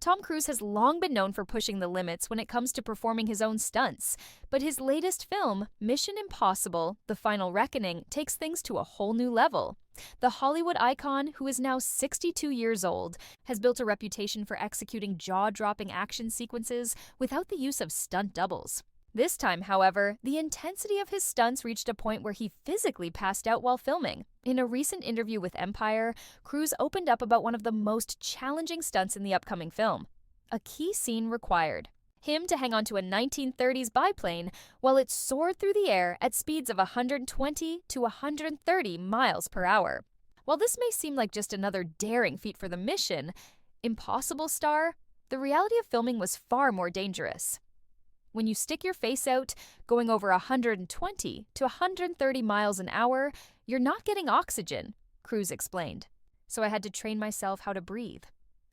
Tom Cruise has long been known for pushing the limits when it comes to performing his own stunts, but his latest film, Mission: Impossible – The Final Reckoning, takes things to a whole new level. The Hollywood icon, who is now 62 years old, has built a reputation for executing jaw-dropping action sequences without the use of stunt doubles. This time, however, the intensity of his stunts reached a point where he physically passed out while filming. In a recent interview with Empire, Cruise opened up about one of the most challenging stunts in the upcoming film. A key scene required him to hang onto a 1930s biplane while it soared through the air at speeds of 120 to 130 miles per hour. While this may seem like just another daring feat for the Mission Impossible star, the reality of filming was far more dangerous. When you stick your face out, going over 120 to 130 miles an hour, you're not getting oxygen, Cruise explained. So I had to train myself how to breathe.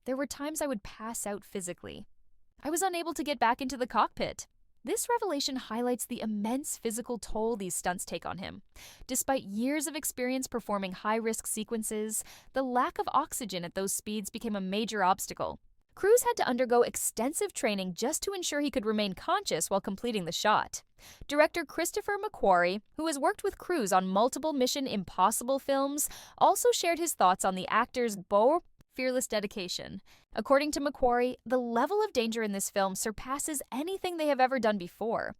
There were times I would pass out physically. I was unable to get back into the cockpit. This revelation highlights the immense physical toll these stunts take on him. Despite years of experience performing high-risk sequences, the lack of oxygen at those speeds became a major obstacle. Cruise had to undergo extensive training just to ensure he could remain conscious while completing the shot. Director Christopher McQuarrie, who has worked with Cruise on multiple Mission Impossible films, also shared his thoughts on the actor's fearless dedication. According to McQuarrie, the level of danger in this film surpasses anything they have ever done before.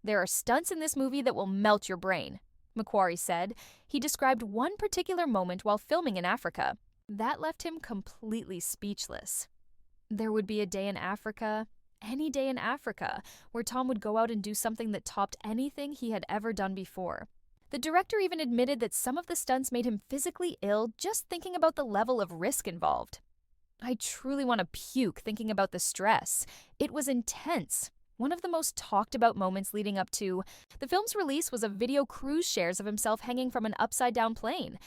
There are stunts in this movie that will melt your brain, McQuarrie said. He described one particular moment while filming in Africa. That left him completely speechless. There would be a day in Africa, any day in Africa, where Tom would go out and do something that topped anything he had ever done before. The director even admitted that some of the stunts made him physically ill just thinking about the level of risk involved. I truly want to puke thinking about the stress. It was intense. One of the most talked about moments leading up to the film's release was a video Cruise shares of himself hanging from an upside-down plane.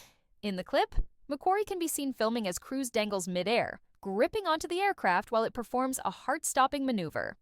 In the clip, McQuarrie can be seen filming as Cruise dangles midair, gripping onto the aircraft while it performs a heart-stopping maneuver.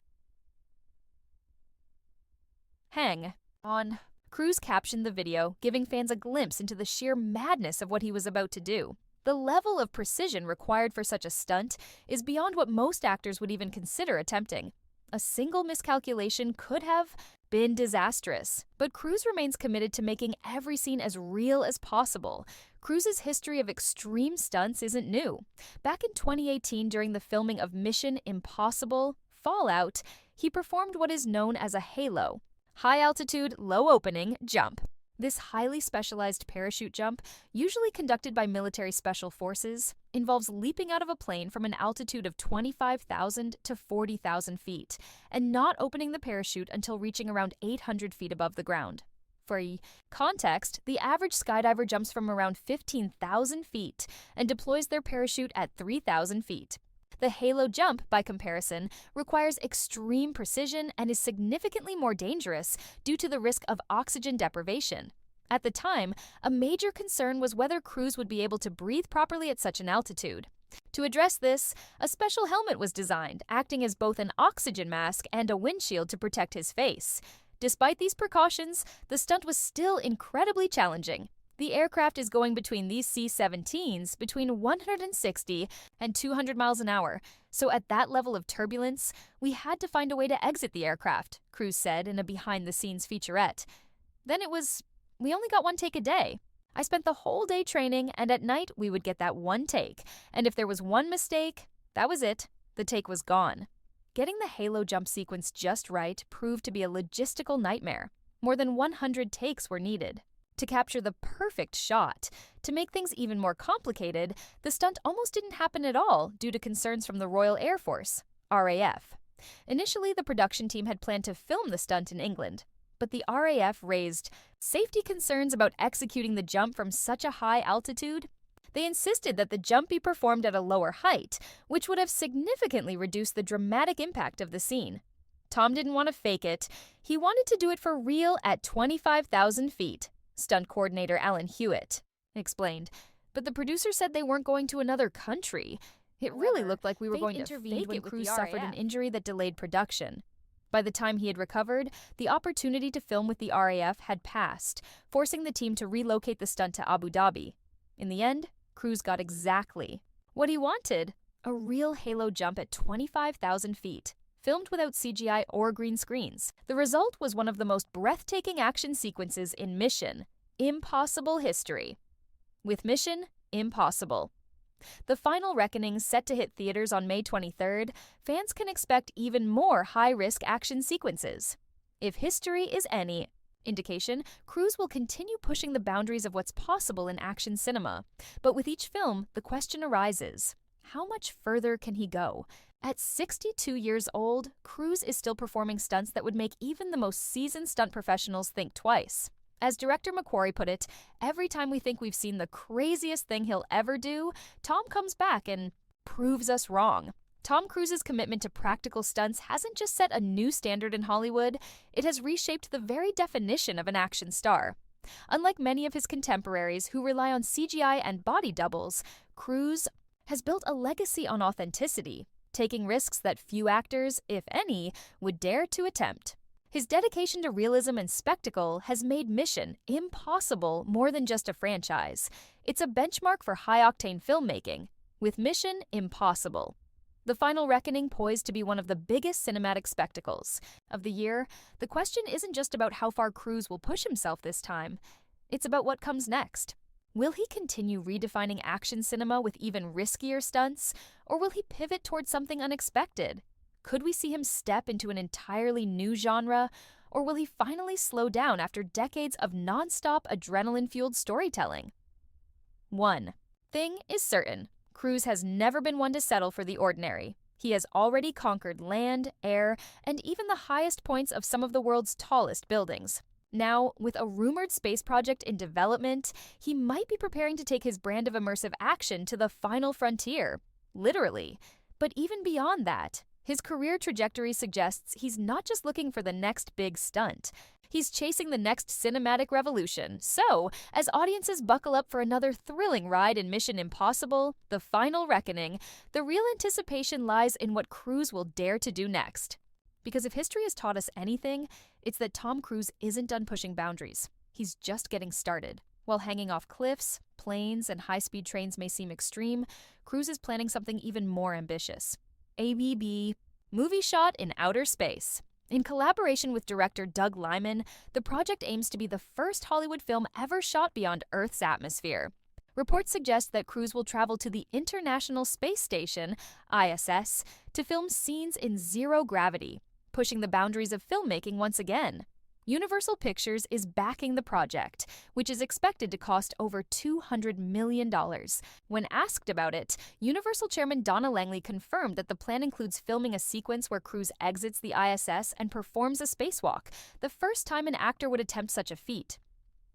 Hang on. Cruise captioned the video, giving fans a glimpse into the sheer madness of what he was about to do. The level of precision required for such a stunt is beyond what most actors would even consider attempting. A single miscalculation could have been disastrous, but Cruise remains committed to making every scene as real as possible. Cruise's history of extreme stunts isn't new. Back in 2018, during the filming of Mission Impossible Fallout, he performed what is known as a halo, high-altitude, low-opening jump. This highly specialized parachute jump, usually conducted by military special forces, involves leaping out of a plane from an altitude of 25,000 to 40,000 feet and not opening the parachute until reaching around 800 feet above the ground. For context, the average skydiver jumps from around 15,000 feet and deploys their parachute at 3,000 feet. The halo jump, by comparison, requires extreme precision and is significantly more dangerous due to the risk of oxygen deprivation. At the time, a major concern was whether Cruise would be able to breathe properly at such an altitude. To address this, a special helmet was designed, acting as both an oxygen mask and a windshield to protect his face. Despite these precautions, the stunt was still incredibly challenging. The aircraft is going between these C-17s between 160 and 200 miles an hour, so at that level of turbulence, we had to find a way to exit the aircraft, Cruise said in a behind-the-scenes featurette. Then we only got one take a day. I spent the whole day training, and at night we would get that one take, and if there was one mistake, that was it. The take was gone. Getting the halo jump sequence just right proved to be a logistical nightmare. More than 100 takes were needed to capture the perfect shot. To make things even more complicated, the stunt almost didn't happen at all due to concerns from the Royal Air Force, RAF. Initially, the production team had planned to film the stunt in England, but the RAF raised safety concerns about executing the jump from such a high altitude. They insisted that the jump be performed at a lower height, which would have significantly reduced the dramatic impact of the scene. Tom didn't want to fake it. He wanted to do it for real at 25,000 feet. Stunt coordinator Alan Hewitt explained, but the producer said they weren't going to another country. It really looked like we were going to fake it when Cruise suffered an injury that delayed production. By the time he had recovered, the opportunity to film with the RAF had passed, forcing the team to relocate the stunt to Abu Dhabi. In the end, Cruise got exactly what he wanted: a real halo jump at 25,000 feet, filmed without CGI or green screens. The result was one of the most breathtaking action sequences in Mission Impossible history. With Mission Impossible. The final reckoning, set to hit theaters on May 23rd, fans can expect even more high-risk action sequences. If history is any indication, Cruise will continue pushing the boundaries of what's possible in action cinema. But with each film, the question arises, how much further can he go? At 62 years old, Cruise is still performing stunts that would make even the most seasoned stunt professionals think twice. As director McQuarrie put it, every time we think we've seen the craziest thing he'll ever do, Tom comes back and proves us wrong. Tom Cruise's commitment to practical stunts hasn't just set a new standard in Hollywood, it has reshaped the very definition of an action star. Unlike many of his contemporaries who rely on CGI and body doubles, Cruise has built a legacy on authenticity, taking risks that few actors, if any, would dare to attempt. His dedication to realism and spectacle has made Mission Impossible more than just a franchise. It's a benchmark for high-octane filmmaking, with Mission Impossible. The final reckoning poised to be one of the biggest cinematic spectacles of the year. The question isn't just about how far Cruise will push himself this time. It's about what comes next. Will he continue redefining action cinema with even riskier stunts, or will he pivot towards something unexpected? Could we see him step into an entirely new genre, or will he finally slow down after decades of non-stop adrenaline-fueled storytelling? 1 thing is certain. Cruise has never been one to settle for the ordinary. He has already conquered land, air, and even the highest points of some of the world's tallest buildings. Now, with a rumored space project in development, he might be preparing to take his brand of immersive action to the final frontier. Literally. But even beyond that, his career trajectory suggests he's not just looking for the next big stunt. He's chasing the next cinematic revolution. So, as audiences buckle up for another thrilling ride in Mission Impossible, The Final Reckoning, the real anticipation lies in what Cruise will dare to do next. Because if history has taught us anything, it's that Tom Cruise isn't done pushing boundaries. He's just getting started. While hanging off cliffs, planes, and high-speed trains may seem extreme, Cruise is planning something even more ambitious. ABB, movie shot in outer space. In collaboration with director Doug Liman, the project aims to be the first Hollywood film ever shot beyond Earth's atmosphere. Reports suggest that Cruise will travel to the International Space Station, ISS, to film scenes in zero gravity, pushing the boundaries of filmmaking once again. Universal Pictures is backing the project, which is expected to cost over $200 million. When asked about it, Universal Chairman Donna Langley confirmed that the plan includes filming a sequence where Cruise exits the ISS and performs a spacewalk, the first time an actor would attempt such a feat.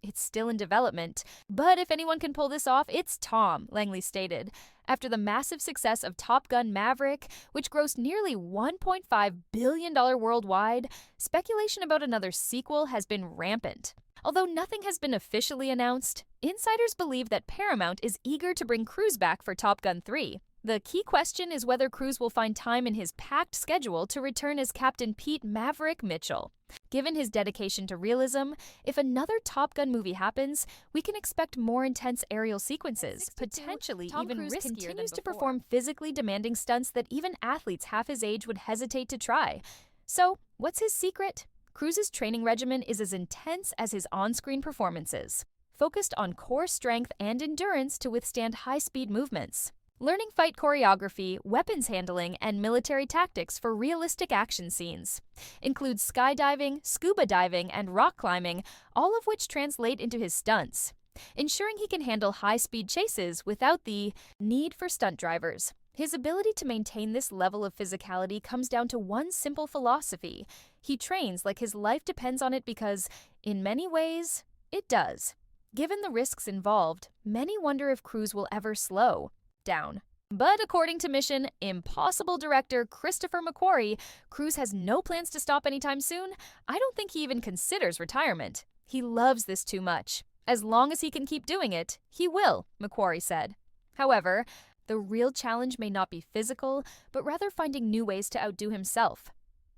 It's still in development, but if anyone can pull this off, it's Tom, Langley stated. After the massive success of Top Gun Maverick, which grossed nearly $1.5 billion worldwide, speculation about another sequel has been rampant. Although nothing has been officially announced, insiders believe that Paramount is eager to bring Cruise back for Top Gun 3. The key question is whether Cruise will find time in his packed schedule to return as Captain Pete Maverick Mitchell. Given his dedication to realism, if another Top Gun movie happens, we can expect more intense aerial sequences, potentially Tom even Cruise riskier continues than to before. perform physically demanding stunts that even athletes half his age would hesitate to try. So, what's his secret? Cruise's training regimen is as intense as his on-screen performances, focused on core strength and endurance to withstand high-speed movements. Learning fight choreography, weapons handling, and military tactics for realistic action scenes. Includes skydiving, scuba diving, and rock climbing, all of which translate into his stunts. Ensuring he can handle high-speed chases without the need for stunt drivers. His ability to maintain this level of physicality comes down to one simple philosophy. He trains like his life depends on it because, in many ways, it does. Given the risks involved, many wonder if Cruise will ever slow down. But according to Mission Impossible director Christopher McQuarrie, Cruise has no plans to stop anytime soon. I don't think he even considers retirement. He loves this too much. As long as he can keep doing it, he will, McQuarrie said. However, the real challenge may not be physical, but rather finding new ways to outdo himself.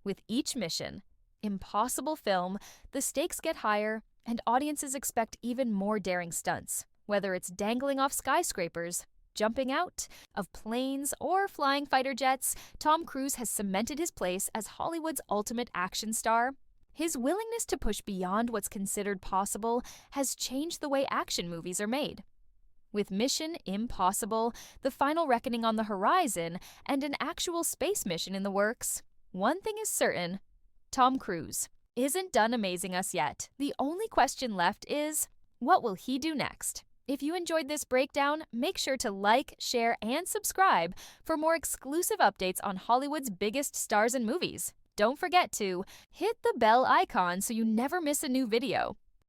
With each Mission Impossible film, the stakes get higher and audiences expect even more daring stunts, whether it's dangling off skyscrapers, jumping out, of planes, or flying fighter jets, Tom Cruise has cemented his place as Hollywood's ultimate action star. His willingness to push beyond what's considered possible has changed the way action movies are made. With Mission Impossible, The Final Reckoning on the horizon, and an actual space mission in the works, one thing is certain: Tom Cruise isn't done amazing us yet. The only question left is, what will he do next? If you enjoyed this breakdown, make sure to like, share, and subscribe for more exclusive updates on Hollywood's biggest stars and movies. Don't forget to hit the bell icon so you never miss a new video.